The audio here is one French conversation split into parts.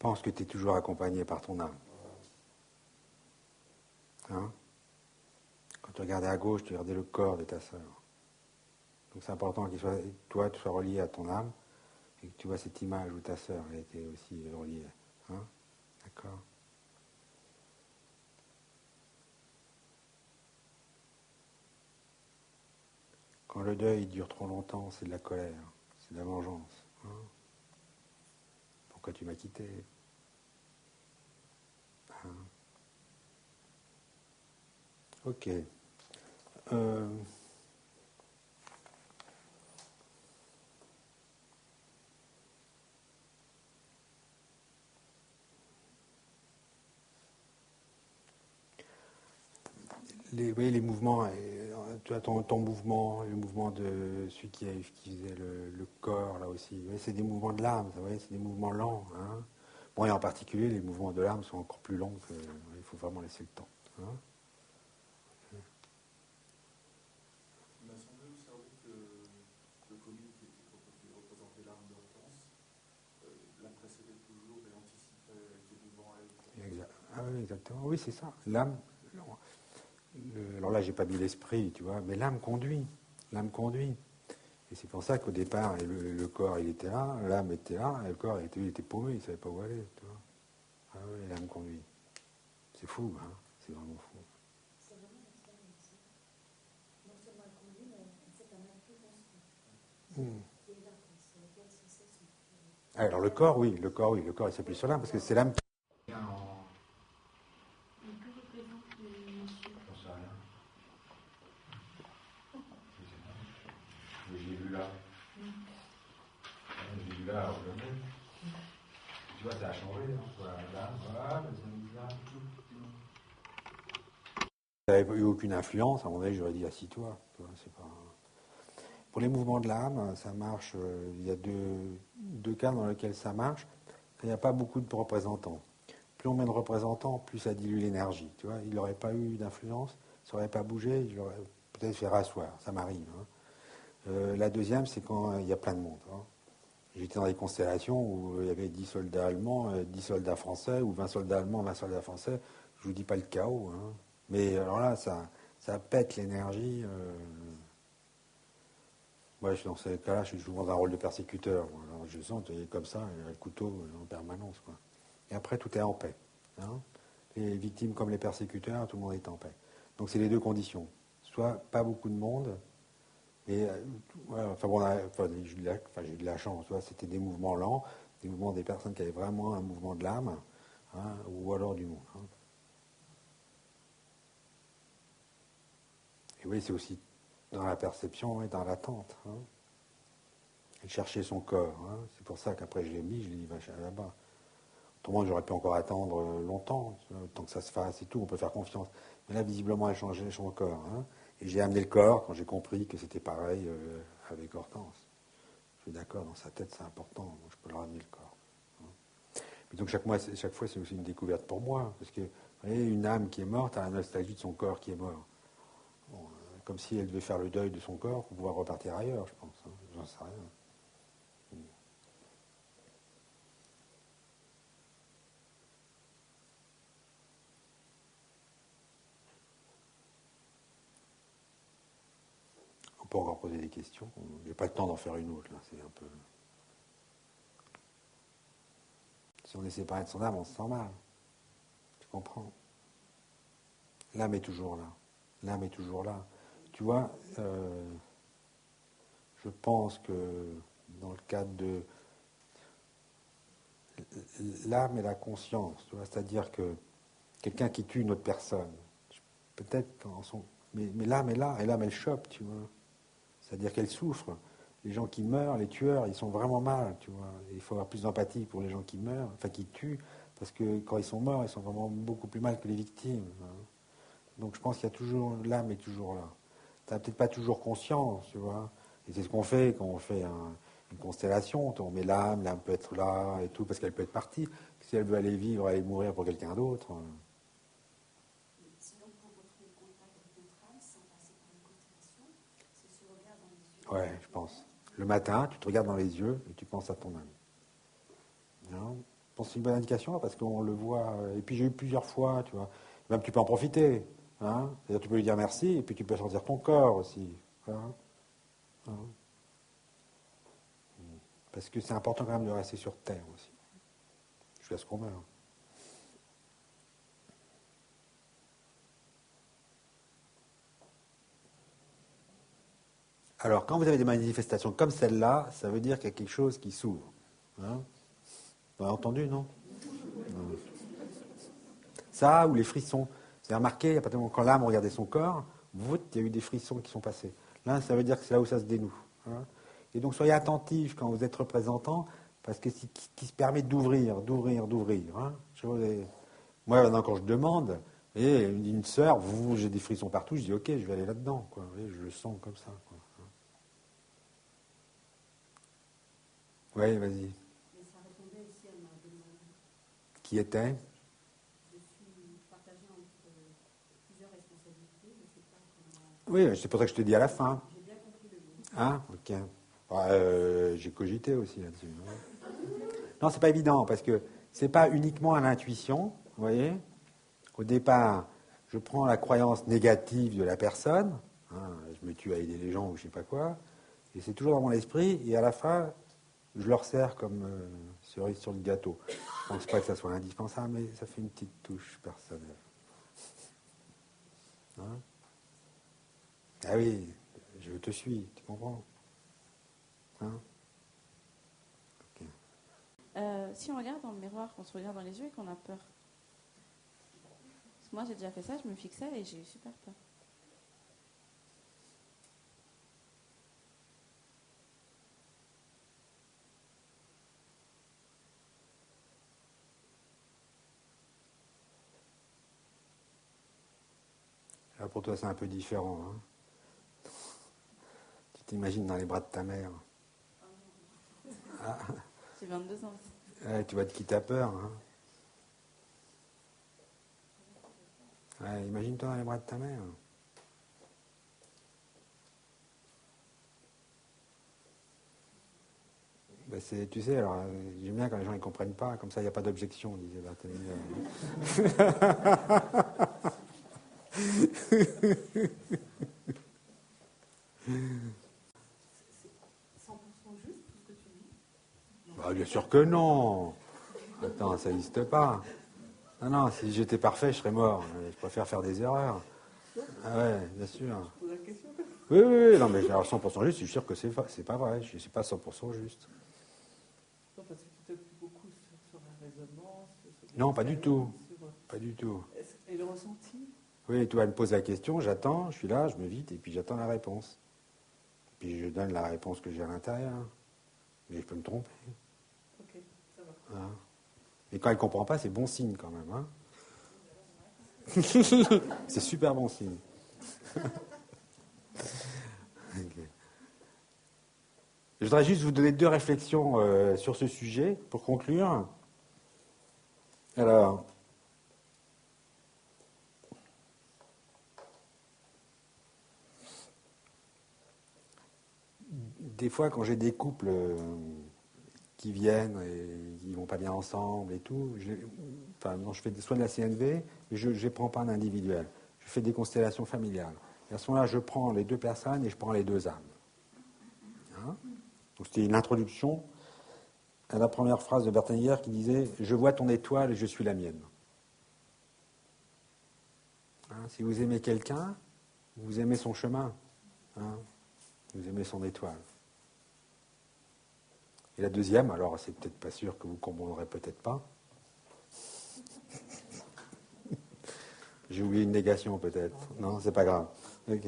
Pense que tu es toujours accompagné par ton âme. Hein? Quand tu regardais à gauche, tu regardais le corps de ta sœur. Donc c'est important que toi, tu sois relié à ton âme et que tu vois cette image où ta sœur elle était aussi reliée. Hein? D'accord? Quand le deuil dure trop longtemps, c'est de la colère, c'est de la vengeance. Hein? Pourquoi tu m'as quitté? Hein? Ok. Euh, les mouvements, tu as ton mouvement, le mouvement de celui qui faisait le corps, là aussi. Oui, c'est des mouvements de l'âme, c'est des mouvements lents. Hein. Bon, et en particulier, les mouvements de l'âme sont encore plus longs il faut vraiment laisser le temps. Hein. Il m'a semblé observer que le comique qui représentait l'âme d'Hortense, l'âme précédait toujours et anticipait avec les mouvements à elle. Ah oui, exactement. Oui, c'est ça. L'âme. Alors là, j'ai pas mis l'esprit, tu vois, mais l'âme conduit. L'âme conduit. Et c'est pour ça qu'au départ, le corps, il était là, l'âme était là, et le corps, il était paumé, il ne savait pas où aller. Tu vois. Ah oui, l'âme conduit. C'est fou, hein. C'est vraiment fou. C'est vraiment l'expérience. Non seulement elle conduit, mais c'est un acte constant. Qui est là, c'est lequel sans cesse. Alors le corps, oui, le corps, il s'appuie sur l'âme, parce que c'est l'âme qui... Que représente le monsieur? J'en sais rien. J'ai vu là. J'ai vu là, tu vois, ça a changé. Hein. Voilà, ça n'avait eu aucune influence, à mon avis, j'aurais dit assis-toi. C'est pas... Pour les mouvements de l'âme, ça marche. Il y a deux cas dans lesquels ça marche. Il n'y a pas beaucoup de représentants. Plus on met de représentants, plus ça dilue l'énergie. Tu vois, il n'aurait pas eu d'influence, ça n'aurait pas bougé, il aurait peut-être fait rasseoir. Ça m'arrive. Hein. La deuxième, c'est quand il y a plein de monde. Hein. J'étais dans des constellations où il y avait 10 soldats allemands, 10 soldats français, ou 20 soldats allemands, 20 soldats français. Je ne vous dis pas le chaos. Hein. Mais alors là, ça pète l'énergie. Moi, dans ces cas-là, je joue dans un rôle de persécuteur. Alors, je sens, comme ça, le couteau en permanence. Quoi. Et après, tout est en paix. Hein. Les victimes comme les persécuteurs, tout le monde est en paix. Donc, c'est les deux conditions. Soit pas beaucoup de monde, et voilà, j'ai eu de la chance. Tu vois, c'était des mouvements lents, des mouvements des personnes qui avaient vraiment un mouvement de l'âme, hein, ou alors du monde. Hein. Et oui, c'est aussi dans la perception et dans l'attente. Hein. Et chercher son corps. Hein. C'est pour ça qu'après je l'ai mis, je l'ai dit, va là-bas. Autrement, j'aurais pu encore attendre longtemps, tant que ça se fasse et tout, on peut faire confiance. Mais là, visiblement, elle changeait son corps. Hein. Et j'ai amené le corps quand j'ai compris que c'était pareil avec Hortense. Je suis d'accord, dans sa tête, c'est important, donc je peux leur amener le corps. Hein. Et donc chaque fois, c'est aussi une découverte pour moi, parce que, vous voyez, une âme qui est morte a la nostalgie de son corps qui est mort. Bon, comme si elle devait faire le deuil de son corps pour pouvoir repartir ailleurs, je pense. Hein. J'en sais rien. On peut encore poser des questions. J'ai pas le temps d'en faire une autre, là. C'est un peu... Si on est séparé de son âme, on se sent mal. Tu comprends? L'âme est toujours là. L'âme est toujours là. Tu vois, je pense que dans le cadre de l'âme et la conscience, tu vois, c'est-à-dire que quelqu'un qui tue une autre personne, peut-être en son... Mais l'âme est là, et l'âme elle chope, tu vois. C'est-à-dire qu'elle souffre. Les gens qui meurent, les tueurs, ils sont vraiment mal, tu vois. Et il faut avoir plus d'empathie pour les gens qui meurent, enfin qui tuent, parce que quand ils sont morts, ils sont vraiment beaucoup plus mal que les victimes. Hein. Donc je pense qu'il y a toujours, l'âme est toujours là. Tu n'as peut-être pas toujours conscience, tu vois. Et c'est ce qu'on fait quand on fait une constellation. On met l'âme, l'âme peut être là et tout, parce qu'elle peut être partie. Si elle veut aller vivre, aller mourir pour quelqu'un d'autre. Sinon, pour retrouver contact avec notre âme, sans passer par une constellation, c'est se regarder dans les yeux. Ouais, je pense. Le matin, tu te regardes dans les yeux et tu penses à ton âme. Non. pense que c'est une bonne indication parce qu'on le voit. Et puis j'ai eu plusieurs fois, tu vois. Même tu peux en profiter. Hein. C'est-à-dire, tu peux lui dire merci et puis tu peux sortir ton corps aussi. Hein. Hein. Parce que c'est important quand même de rester sur terre aussi. Jusqu'à ce qu'on meure. Alors, quand vous avez des manifestations comme celle-là, ça veut dire qu'il y a quelque chose qui s'ouvre. Hein. Vous avez entendu, non? Non. Ça, ou les frissons. Vous avez remarqué, à partir du moment quand l'âme regardait son corps, il y a eu des frissons qui sont passés. Là, ça veut dire que c'est là où ça se dénoue. Hein. Et donc, soyez attentifs quand vous êtes représentant, parce que c'est qui se permet d'ouvrir. Hein. Moi, maintenant, quand je demande, et une sœur, j'ai des frissons partout, je dis, ok, je vais aller là-dedans. Quoi. Vous voyez, je le sens comme ça. Quoi. Oui, vas-y. Mais ça répondait aussi à ma demande. Qui était? Je suis partagée entre plusieurs responsabilités, je ne sais pas comment... Oui, c'est pour ça que je te dis à la fin. J'ai bien compris le mot. Ah, ok. J'ai cogité aussi là-dessus. Non, c'est pas évident, parce que c'est pas uniquement à l'intuition, vous voyez. Au départ, je prends la croyance négative de la personne, hein, je me tue à aider les gens ou je sais pas quoi, et c'est toujours dans mon esprit, et à la fin, je leur sers comme cerise sur le gâteau. Je pense pas que ça soit indispensable, mais ça fait une petite touche personnelle. Hein? Ah oui, je te suis, tu comprends? Hein? Okay. Si on regarde dans le miroir, qu'on se regarde dans les yeux et qu'on a peur. Parce que moi, j'ai déjà fait ça, je me fixais et j'ai eu super peur. Là, pour toi, c'est un peu différent. Hein? Tu t'imagines dans les bras de ta mère. Ah. J'ai 22 ans. Ouais, tu vois de qui t'as peur. Hein? Ouais, imagine-toi dans les bras de ta mère. Ben tu sais, alors, j'aime bien quand les gens ne comprennent pas, comme ça il n'y a pas d'objection, disait Barthélemy. Bah, bien sûr que non. Attends, ça n'existe pas. Non, si j'étais parfait, je serais mort. Je préfère faire des erreurs. Ah ouais, bien sûr. Oui, non, mais alors 100% juste, je suis sûr que c'est pas vrai. Je ne suis pas 100% juste. Non, parce que tu t'appuies beaucoup sur la résonance. Non, pas du tout. Pas du tout. Et le ressenti? Oui, toi, elle me pose la question, j'attends, je suis là, je me vide, et puis j'attends la réponse. Puis je donne la réponse que j'ai à l'intérieur. Mais je peux me tromper. Ok, ça va. Hein. Et quand elle ne comprend pas, c'est bon signe quand même. Hein. C'est super bon signe. Okay. Je voudrais juste vous donner 2 réflexions sur ce sujet pour conclure. Alors, des fois, quand j'ai des couples qui viennent et qui ne vont pas bien ensemble et tout, je fais soit de la CNV, mais je ne prends pas un individuel. Je fais des constellations familiales. Et à ce moment-là, je prends les 2 personnes et je prends les 2 âmes. Hein? Donc c'était une introduction à la première phrase de Berthellinger qui disait « Je vois ton étoile et je suis la mienne ». Hein? Si vous aimez quelqu'un, vous aimez son chemin. Hein? Vous aimez son étoile. Et la deuxième, alors c'est peut-être pas sûr que vous comprendrez peut-être pas. J'ai oublié une négation peut-être. Non, c'est pas grave. Ok.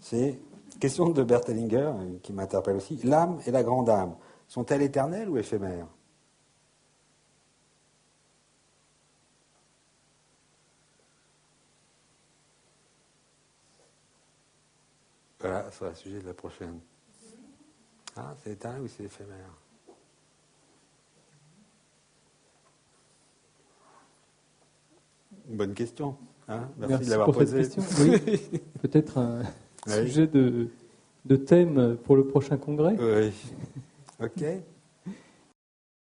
C'est question de Berthellinger qui m'interpelle aussi. L'âme et la grande âme, sont-elles éternelles ou éphémères? Voilà, ça sera le sujet de la prochaine. Ah, c'est éternel ou c'est éphémère? Une bonne question. Hein? Merci de l'avoir posée. Oui. Peut-être un sujet de thème pour le prochain congrès. Oui. Ok.